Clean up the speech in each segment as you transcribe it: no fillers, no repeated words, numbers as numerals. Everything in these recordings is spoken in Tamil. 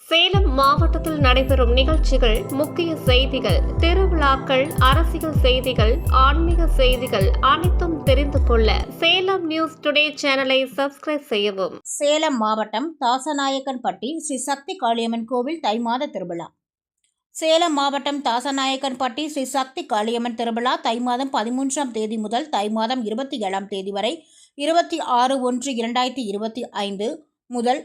சேலம் மாவட்டத்தில் நடைபெறும் நிகழ்ச்சிகள், முக்கிய செய்திகள், திருவிழாக்கள், அரசியல் செய்திகள், ஆன்மீக செய்திகள் அனைத்தும் தெரிந்து கொள்ள சேலம் நியூஸ் டுடே சேனலை சப்ஸ்கிரைப் செய்யவும். சேலம் மாவட்டம் தாசநாயக்கன்பட்டி ஸ்ரீ சக்தி காளியம்மன் கோவில் தை மாத திருவிழா. சேலம் மாவட்டம் தாசநாயக்கன்பட்டி ஸ்ரீ சக்தி காளியம்மன் திருவிழா தை மாதம் 13ஆம் தேதி முதல் தை மாதம் 27ஆம் தேதி வரை 26/1/2025 முதல்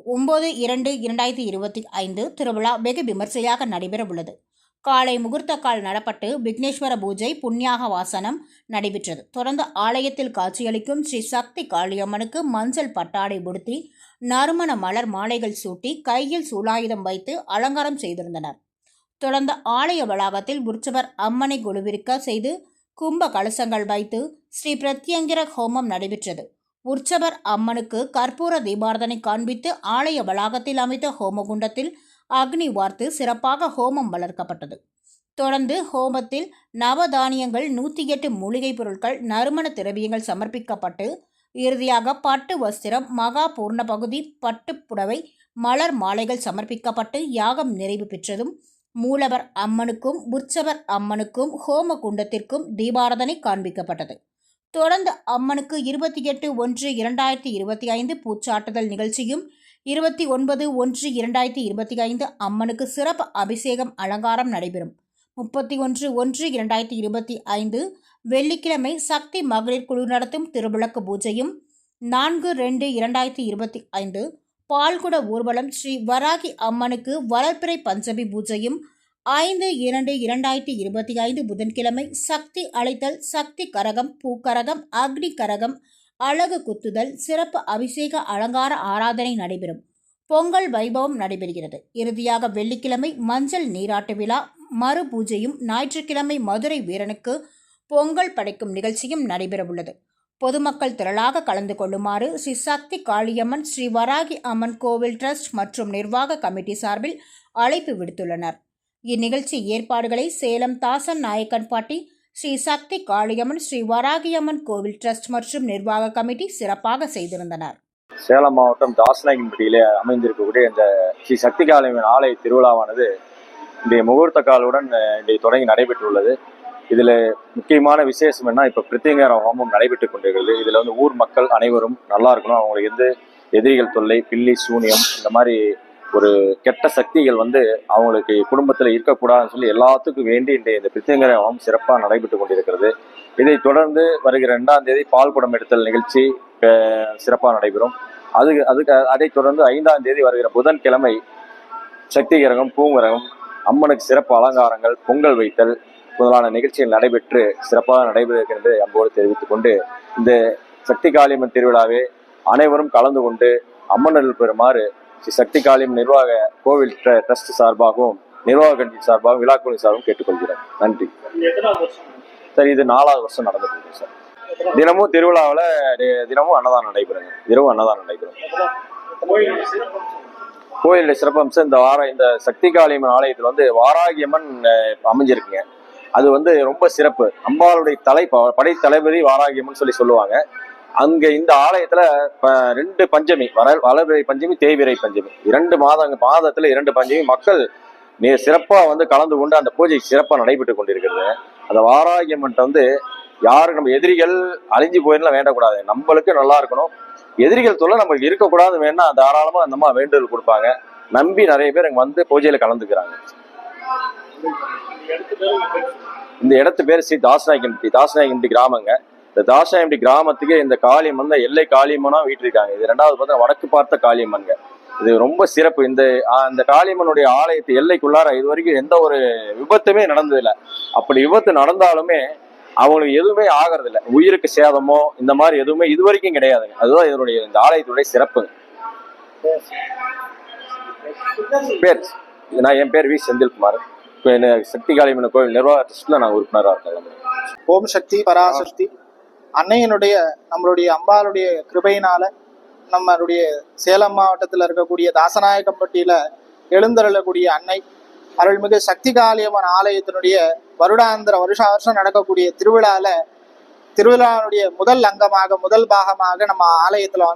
9/2/2025 திருவிழா வெகு விமர்சையாக நடைபெற உள்ளது. காலை முகூர்த்த கால் நடப்பட்டு விக்னேஸ்வர பூஜை, புண்ணியாக வாசனம் நடைபெற்றது. தொடர்ந்து ஆலயத்தில் காட்சியளிக்கும் ஸ்ரீ சக்தி காளியம்மனுக்கு மஞ்சள் பட்டாடை உடுத்தி, நறுமண மலர் மாலைகள் சூட்டி, கையில் சூலாயுதம் வைத்து அலங்காரம் செய்திருந்தனர். தொடர்ந்து ஆலய வளாகத்தில் உற்சவர் அம்மனை குழுவிற்க செய்து கும்ப கலசங்கள் வைத்து ஸ்ரீ பிரத்யங்கிர ஹோமம் நடைபெற்றது. உற்சவர் அம்மனுக்கு கற்பூர தீபாரதனை காண்பித்து ஆலய வளாகத்தில் அமைத்த ஹோமகுண்டத்தில் அக்னி வார்த்து சிறப்பாக ஹோமம் வளர்க்கப்பட்டது. தொடர்ந்து ஹோமத்தில் நவதானியங்கள், 108 மூலிகை பொருட்கள், நறுமண திரவியங்கள் சமர்ப்பிக்கப்பட்டு இறுதியாக பட்டு வஸ்திரம், மகா பூர்ண பகுதி பட்டு புடவை, மலர் மாலைகள் சமர்ப்பிக்கப்பட்டு யாகம் நிறைவு பெற்றதும் மூலவர் அம்மனுக்கும் உற்சவர் அம்மனுக்கும் ஹோம குண்டத்திற்கும் தீபாரதனை காண்பிக்கப்பட்டது. தொடர்ந்து அம்மனுக்கு 28/1/2025 பூச்சாட்டுதல் நிகழ்ச்சியும், 29/1/2025 அம்மனுக்கு சிறப்பு அபிஷேகம் அலங்காரம் நடைபெறும். 31/1/2025 வெள்ளிக்கிழமை சக்தி மகளிர் குழு நடத்தும் திருவிளக்கு பூஜையும், 4/2/2025 பால்குட ஊர்வலம் ஸ்ரீ வராகி அம்மனுக்கு வளர்பிறை பஞ்சமி பூஜையும், 5/2/2025 புதன்கிழமை சக்தி அழைத்தல், சக்தி கரகம், பூக்கரகம், அக்னி கரகம், அழகு குத்துதல், சிறப்பு அபிஷேக அலங்கார ஆராதனை நடைபெறும். பொங்கல் வைபவம் நடைபெறுகிறது. இறுதியாக வெள்ளிக்கிழமை மஞ்சள் நீராட்டு விழா, மறு பூஜையும், ஞாயிற்றுக்கிழமை மதுரை வீரனுக்கு பொங்கல் படைக்கும் நிகழ்ச்சியும் நடைபெறவுள்ளது. பொதுமக்கள் திரளாக கலந்து கொள்ளுமாறு ஸ்ரீ சக்தி காளியம்மன் ஸ்ரீ வராகி அம்மன் கோவில் டிரஸ்ட் மற்றும் நிர்வாக கமிட்டி சார்பில் அழைப்பு விடுத்துள்ளனர். இந்நிகழ்ச்சி ஏற்பாடுகளை சேலம் தாசன் நாயக்கன்பட்டி ஸ்ரீ சக்தி காளியம்மன் ஸ்ரீ வராகியம்மன் கோவில் டிரஸ்ட் மற்றும் நிர்வாக கமிட்டி சிறப்பாக செய்திருந்தனர். சேலம் மாவட்டம் தாசநாயக்கன்பட்டியிலே அமைந்திருக்கக்கூடிய இந்த ஸ்ரீ சக்தி காளியம்மன் ஆலய திருவிழாவானது இன்றைய முகூர்த்த காலுடன் இன்றைய தொடங்கி நடைபெற்றுள்ளது. இதில் முக்கியமான விசேஷம் என்ன, இப்போ பிரத்யங்கர ஹோமம் நடைபெற்று கொண்டிருக்கிறது. இதில் ஊர் மக்கள் அனைவரும் நல்லா இருக்கணும், அவங்களுக்கு எதிரிகள் தொல்லை, பில்லி சூனியம், இந்த மாதிரி ஒரு கெட்ட சக்திகள் அவங்களுக்கு குடும்பத்தில் இருக்கக்கூடாதுன்னு சொல்லி எல்லாத்துக்கும் வேண்டி இந்த பிரத்யங்கர ஹோமம் சிறப்பாக நடைபெற்று கொண்டிருக்கிறது. இதை தொடர்ந்து வருகிற 2ஆம் தேதி பால் குடம் எடுத்தல் நிகழ்ச்சி சிறப்பாக நடைபெறும். அதை தொடர்ந்து 5ஆம் தேதி வருகிற புதன்கிழமை சக்தி கிரகம், பூங்கரகம், அம்மனுக்கு சிறப்பு அலங்காரங்கள், பொங்கல் வைத்தல் முதலான நிகழ்ச்சிகள் நடைபெற்று சிறப்பாக நடைபெறுகிறது அன்போடு தெரிவித்துக் கொண்டு, இந்த சக்தி காளியம்மன் திருவிழாவை அனைவரும் கலந்து கொண்டு அம்மனர்கள் பெறுமாறு ஸ்ரீ சக்தி காளியம்மன் நிர்வாக கோவில் ட்ரஸ்ட் சார்பாகவும் நிர்வாக கமிட்டி சார்பாகவும் விழாக்குழு சார்பாகவும் கேட்டுக்கொள்கிறோம். நன்றி சார். இது 4ஆவது வருஷம் நடந்துட்டு இருக்கு சார். தினமும் திருவிழாவில் தினமும் அன்னதானம் நடைபெறுங்க. இரவு அன்னதானம் நடைபெறும். கோயிலுடைய சிறப்பம்சம் இந்த சக்தி காளியம்மன் ஆலயத்தில் வாராகியம்மன் அமைஞ்சிருக்குங்க. அது ரொம்ப சிறப்பு. அம்பாளுடைய படை தளபதி வாராகியம்மன் சொல்லுவாங்க. அங்க இந்த ஆலயத்துல 2 பஞ்சமி, வளர்பிறை பஞ்சமி, தேய்பிறை பஞ்சமி, 2 மாதத்துல 2 பஞ்சமி மக்கள் சிறப்பா கலந்து கொண்டு அந்த பூஜை சிறப்பா நடைபெற்று கொண்டிருக்கிறது. அந்த வாராகியம்மன் யாரு நம்ம எதிரிகள் அழிஞ்சு போயிடலாம் வேண்டக்கூடாது, நம்மளுக்கு நல்லா இருக்கணும், எதிரிகள் தொல்லை நம்மளுக்கு இருக்கக்கூடாது வேணா தாராளமா அந்த அம்மா வேண்டுதல் கொடுப்பாங்க. நம்பி நிறைய பேர் இங்க பூஜையில கலந்துக்கிறாங்க. இந்த இடத்து பேர் ஸ்ரீ தாசநாயக்கன்பட்டி கிராமங்க. இந்த தாசநாயக்கன்பட்டி கிராமத்துக்கு இந்த காளியம்மன் எல்லை காளியம்மனா வீட்டிருக்காங்க. இது 2வது பார்த்தா வடக்கு பார்த்த காளியம்மன்ங்க. இது ரொம்ப சிறப்பு. இந்த காளியம்மனுடைய ஆலயத்து எல்லைக்குள்ளார இதுவரைக்கும் எந்த ஒரு விபத்துமே நடந்ததில்லை. அப்படி விபத்து நடந்தாலுமே அவங்களுக்கு எதுவுமே ஆகிறது இல்லை, உயிருக்கு சேதமோ இந்த மாதிரி எதுவுமே இது வரைக்கும் கிடையாதுங்க. அதுதான் இதனுடைய இந்த ஆலயத்துடைய சிறப்புங்க. என் பேர் வி செந்தில்குமார். சக்தி காளியம்மன் கோவில் நிர்வாக ட்ரஸ்ட்ல நான் உறுப்பினராக இருக்கேன். ஓம் சக்தி பராசக்தி அன்னையனுடைய நம்மளுடைய அம்பாளுடைய கிருபையினால நம்மளுடைய சேலம் மாவட்டத்தில் இருக்கக்கூடிய தாசநாயக்கன்பட்டியில எழுந்தருளக்கூடிய அன்னை அருள்மிகு சக்தி காளியம்மன் ஆலயத்தினுடைய வருஷம் நடக்கக்கூடிய திருவிழாவுடைய முதல் அங்கமாக, முதல் பாகமாக நம்ம ஆலயத்துல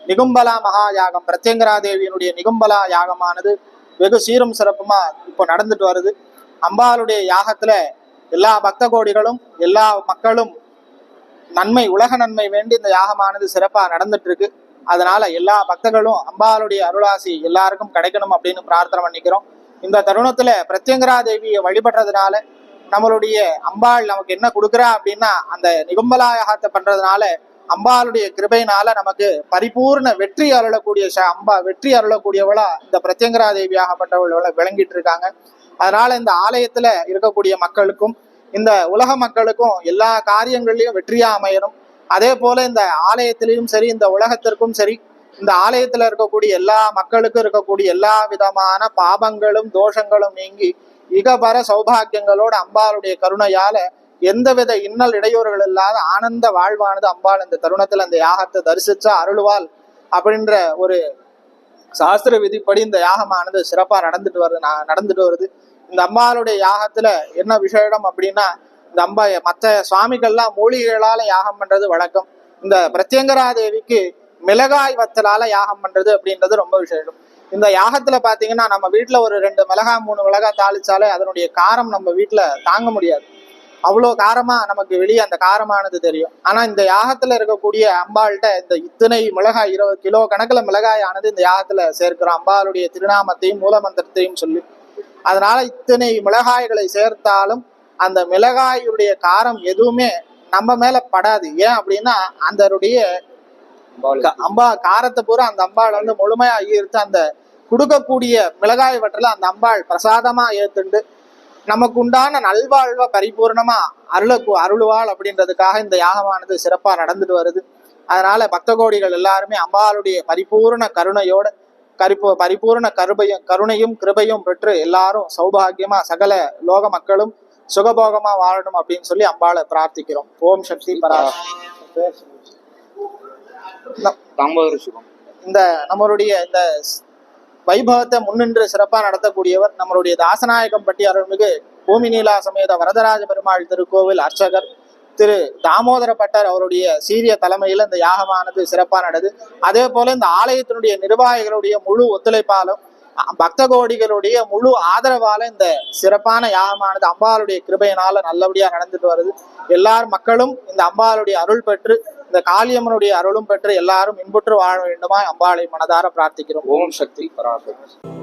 நிகும்பலா மகா யாகம், பிரத்யங்கரா தேவியினுடைய நிகும்பலா யாகமானது வெகு சீரும் சிறப்புமா இப்போ நடந்துட்டு வருது. அம்பாளுடைய யாகத்துல எல்லா பக்த கோடிகளும் எல்லா மக்களும் நன்மை, உலக நன்மை வேண்டி இந்த யாகமானது சிறப்பா நடந்துட்டு இருக்கு. அதனால எல்லா பக்தர்களும் அம்பாளுடைய அருளாசி எல்லாருக்கும் கிடைக்கணும் அப்படின்னு பிரார்த்தனை பண்ணிக்கிறோம். இந்த தருணத்துல பிரத்யங்கரா தேவியை வழிபடுறதுனால நம்மளுடைய அம்பாள் நமக்கு என்ன கொடுக்குறா அப்படின்னா, அந்த நிகும்பலா யாகத்தை பண்றதுனால அம்பாளுடைய கிருபையினால நமக்கு பரிபூர்ண வெற்றி அருளக்கூடிய வெற்றி அருளக்கூடியவளா இந்த பிரத்யங்கரா தேவியாகப்பட்டவள விளங்கிட்டு இருக்காங்க. அதனால இந்த ஆலயத்துல இருக்கக்கூடிய மக்களுக்கும் இந்த உலக மக்களுக்கும் எல்லா காரியங்கள்லயும் வெற்றியா அமையணும். அதே போல இந்த ஆலயத்திலையும் சரி, இந்த உலகத்திற்கும் சரி, இந்த ஆலயத்துல இருக்கக்கூடிய எல்லா மக்களுக்கும் இருக்கக்கூடிய எல்லா விதமான பாபங்களும் தோஷங்களும் நீங்கி இகபர சௌபாகியங்களோட அம்பாளுடைய கருணையால எந்தவித இன்னல் இடையூறுகள் இல்லாத ஆனந்த வாழ்வானது அம்பாள் இந்த தருணத்துல அந்த யாகத்தை தரிசிச்சா அருள்வாள் அப்படின்ற ஒரு சாஸ்திர விதிப்படி இந்த யாகமானது சிறப்பா நடந்துட்டு வருது. இந்த அம்பாளுடைய யாகத்துல என்ன விசேஷம் அப்படின்னா, இந்த மற்ற சுவாமிகள்லாம் மூலிகைகளால யாகம் பண்றது வழக்கம். இந்த பிரத்யங்கரா தேவிக்கு மிளகாய் வத்தலால யாகம் பண்றது அப்படின்றது ரொம்ப விசேஷம். இந்த யாகத்துல பாத்தீங்கன்னா நம்ம வீட்டுல ஒரு 2 மிளகாய் 3 மிளகாய் தாளிச்சாலே அதனுடைய காரம் நம்ம வீட்டுல தாங்க முடியாது. அவ்வளோ காரமா நமக்கு வெளியே அந்த காரமானது தெரியும். ஆனா இந்த யாகத்துல இருக்கக்கூடிய அம்பாள்கிட்ட இந்த இத்தனை மிளகாய் 20 கிலோ கணக்குல மிளகாய் ஆனது இந்த யாகத்துல சேர்க்கிறோம், அம்பாளுடைய திருநாமத்தையும் மூலமந்திரத்தையும் சொல்லி. அதனால இத்தனை மிளகாய்களை சேர்த்தாலும் அந்த மிளகாயுடைய காரம் எதுவுமே நம்ம மேல படாது. ஏன் அப்படின்னா அதனுடைய காரத்தை பூரா அந்த அம்பாள் முழுமையா ஈர்த்து அந்த கொடுக்கக்கூடிய மிளகாய் வற்றல அந்த அம்பாள் பிரசாதமா ஏத்துண்டு நமக்கு உண்டான நல்வாழ்வ பரிபூர்ணமா அருளுவாள் அப்படின்றதுக்காக இந்த யாகமானது சிறப்பா நடந்துட்டு வருது. அதனால பக்த கோடிகள் எல்லாருமே அம்பாளுடைய பரிபூர்ண கருணையோட பரிபூர்ண கருணையும் கிருபையும் பெற்று எல்லாரும் சௌபாகியமா சகல லோக மக்களும் சுகபோகமா வாழணும் அப்படின்னு சொல்லி அம்பாளை பிரார்த்திக்கிறோம். ஓம் சக்தி இந்த நம்மளுடைய இந்த வைபவத்தை முன்னின்று சிறப்பா நடத்தக்கூடியவர் நம்மளுடைய தாசநாயக்கம்பட்டி அருள்மிகு பூமி நீலா சமேத வரதராஜ பெருமாள் திருக்கோவில் அர்ச்சகர் திரு தாமோதர பட்டர் அவருடைய சீரிய தலைமையில இந்த யாகமானது சிறப்பா நடது. அதே போல இந்த ஆலயத்தினுடைய நிர்வாகிகளுடைய முழு ஒத்துழைப்பாலும் பக்த கோடிகளுடைய முழு ஆதரவால இந்த சிறப்பான யாகமானது அம்பாளுடைய கிருபையினால நல்லபடியா நடந்துட்டு வருது. எல்லாரும் மக்களும் இந்த அம்பாளுடைய அருள் பெற்று இந்த காளியம்மனுடைய அருளும் பெற்று எல்லாரும் இன்புற்று வாழ வேண்டுமா அம்பாளை மனதார பிரார்த்திக்கிறோம். ஓம் சக்தி பராசக்தி.